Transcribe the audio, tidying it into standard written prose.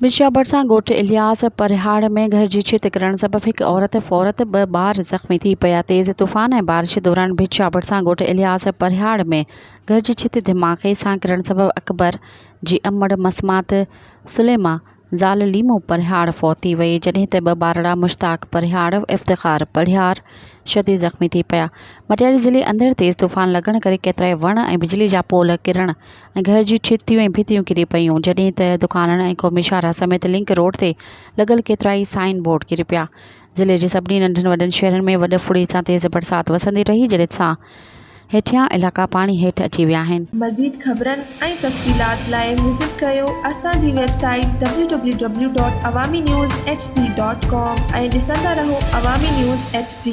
बिछिया भरिसां ॻोठ इलियास परिहाड़ में घर जी छित किरण सबबि हिकु औरत फ़ौरत 2 ॿार ज़ख़्मी थी पिया। तेज़ तूफ़ान ऐं बारिश दौरान बिछिया भरिसां ॻोठ इलियास परिहाड़ में घर जी छित धमाके सां किरण सबबि अकबर जी अमड़ मसमात सुलेमा ज़ाल लीमो परिहाड़ फ़ौत थी वई, जॾहिं त 2 ॿारड़ा मुश्ताक परिहाड़ इफ़्तिख़ार परिहाड़ शदीद ज़ख़्मी थी पिया। मटियाली ज़िले अंदरि तेज़ तूफ़ान लॻण करे केतिराई वण ऐं बिजली जा पोल किरण ऐं घर जी छितियूं ऐं भितियूं किरी पयूं, जॾहिं त दुकाननि ऐं क़ौमी शाहरा समेत लिंक रोड ते लॻल केतिराई साइन बोर्ड किरी पिया। ज़िले जे सभिनी नंढनि वॾनि शहरनि में वॾ फुड़ी सां तेज़ बरसाति वसंदी रही, जॾहिं सां हेठियां इलाइक़ा पाणी हेठि अची विया आहिनि। मज़ीद ख़बरनि ऐं तफ़सीलात लाइ विज़िट कयो असांजी वेबसाइट www.awamiNewsHD.com ऐं ॾिसंदा रहो अवामी न्यूज़ HD।